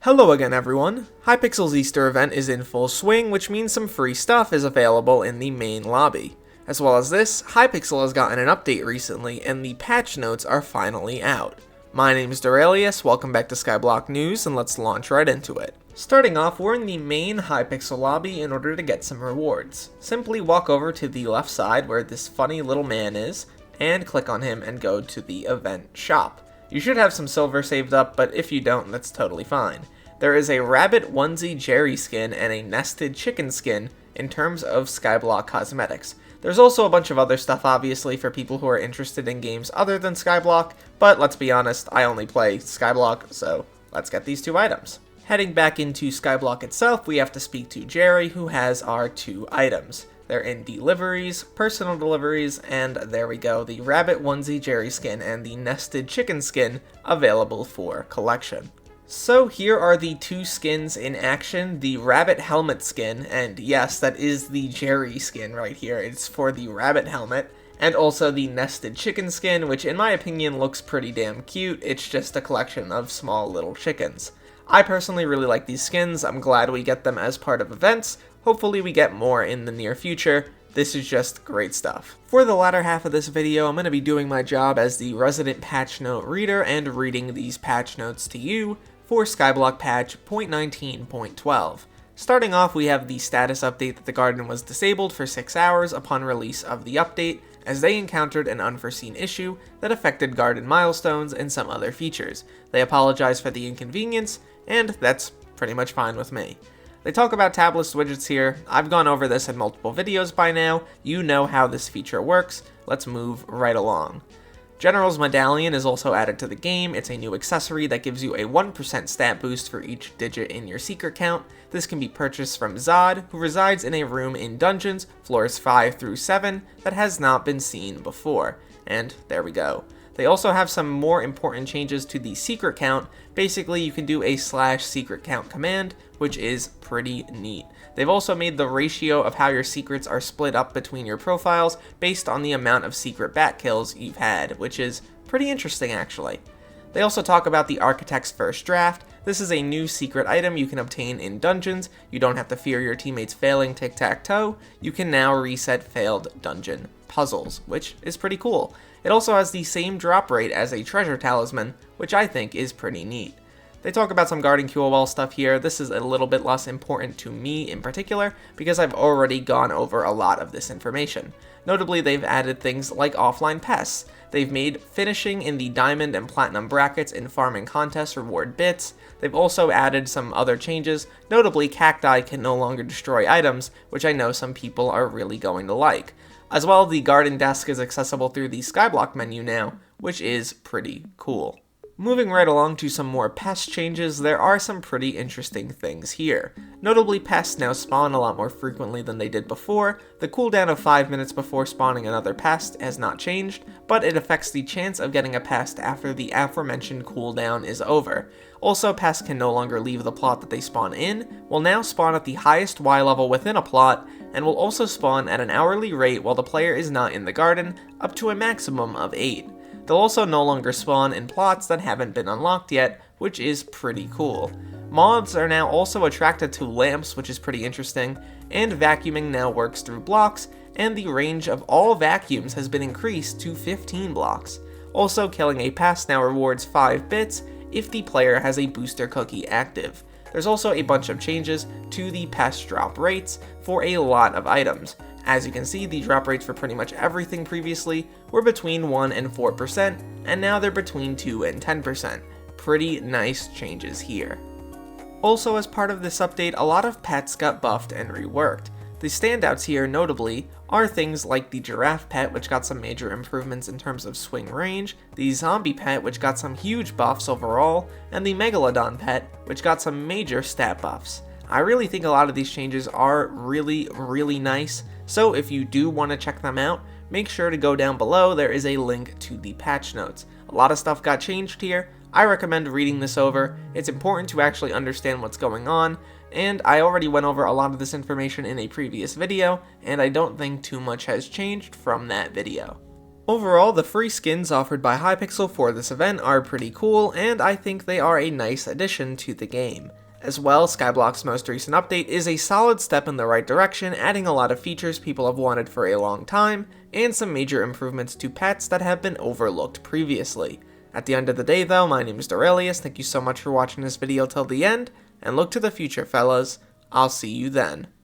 Hello again everyone. Hypixel's Easter event is in full swing, which means some free stuff is available in the main lobby. As well as this, Hypixel has gotten an update recently and the patch notes are finally out. My name is Derailious, welcome back to Skyblock News, and let's launch right into it. Starting off, we're in the main Hypixel lobby in order to get some rewards. Simply walk over to the left side where this funny little man is, and click on him and go to the event shop. You should have some silver saved up, but if you don't, that's totally fine. There is a rabbit onesie Jerry skin and a nested chicken skin in terms of Skyblock cosmetics. There's also a bunch of other stuff obviously for people who are interested in games other than Skyblock, but let's be honest, I only play Skyblock, so let's get these two items. Heading back into Skyblock itself, we have to speak to Jerry, who has our two items. They're in deliveries, personal deliveries, and there we go, the rabbit onesie Jerry skin and the nested chicken skin available for collection. So here are the two skins in action, the rabbit helmet skin, and yes, that is the Jerry skin right here, it's for the rabbit helmet, and also the nested chicken skin, which in my opinion looks pretty damn cute. It's just a collection of small little chickens. I personally really like these skins. I'm glad we get them as part of events. Hopefully we get more in the near future. This is just great stuff. For the latter half of this video, I'm going to be doing my job as the resident patch note reader and reading these patch notes to you for Skyblock patch 0.19.12. Starting off, we have the status update that the garden was disabled for 6 hours upon release of the update, as they encountered an unforeseen issue that affected garden milestones and some other features. They apologize for the inconvenience, and that's pretty much fine with me. They talk about tabless widgets here. I've gone over this in multiple videos by now. You know how this feature works. Let's move right along. General's Medallion is also added to the game. It's a new accessory that gives you a 1% stat boost for each digit in your secret count. This can be purchased from Zod, who resides in a room in dungeons, floors 5 through 7, that has not been seen before. And there we go. They also have some more important changes to the secret count. Basically, you can do a /secret count command, which is pretty neat. They've also made the ratio of how your secrets are split up between your profiles based on the amount of secret bat kills you've had, which is pretty interesting actually. They also talk about the Architect's First Draft. This is a new secret item you can obtain in dungeons. You don't have to fear your teammates failing tic-tac-toe. You can now reset failed dungeon puzzles, which is pretty cool. It also has the same drop rate as a treasure talisman, which I think is pretty neat. They talk about some guarding QOL stuff here. This is a little bit less important to me in particular, because I've already gone over a lot of this information. Notably, they've added things like offline pests. They've made finishing in the diamond and platinum brackets in farming contests reward bits. They've also added some other changes. Notably, cacti can no longer destroy items, which I know some people are really going to like. As well, the garden desk is accessible through the Skyblock menu now, which is pretty cool. Moving right along to some more pest changes, there are some pretty interesting things here. Notably, pests now spawn a lot more frequently than they did before. The cooldown of 5 minutes before spawning another pest has not changed, but it affects the chance of getting a pest after the aforementioned cooldown is over. Also, pests can no longer leave the plot that they spawn in, will now spawn at the highest Y level within a plot, and will also spawn at an hourly rate while the player is not in the garden, up to a maximum of 8. They'll also no longer spawn in plots that haven't been unlocked yet, which is pretty cool. Moths are now also attracted to lamps, which is pretty interesting, and vacuuming now works through blocks, and the range of all vacuums has been increased to 15 blocks. Also, killing a pest now rewards 5 bits if the player has a booster cookie active. There's also a bunch of changes to the pest drop rates for a lot of items. As you can see, the drop rates for pretty much everything previously were between 1 and 4%, and now they're between 2 and 10%. Pretty nice changes here. Also, as part of this update, a lot of pets got buffed and reworked. The standouts here, notably, are things like the giraffe pet, which got some major improvements in terms of swing range, the zombie pet, which got some huge buffs overall, and the megalodon pet, which got some major stat buffs. I really think a lot of these changes are really nice, so if you do want to check them out, make sure to go down below. There is a link to the patch notes. A lot of stuff got changed here. I recommend reading this over. It's important to actually understand what's going on, and I already went over a lot of this information in a previous video, and I don't think too much has changed from that video. Overall, the free skins offered by Hypixel for this event are pretty cool, and I think they are a nice addition to the game. As well, Skyblock's most recent update is a solid step in the right direction, adding a lot of features people have wanted for a long time, and some major improvements to pets that have been overlooked previously. At the end of the day though, my name is Derailious, thank you so much for watching this video till the end, and look to the future fellas, I'll see you then.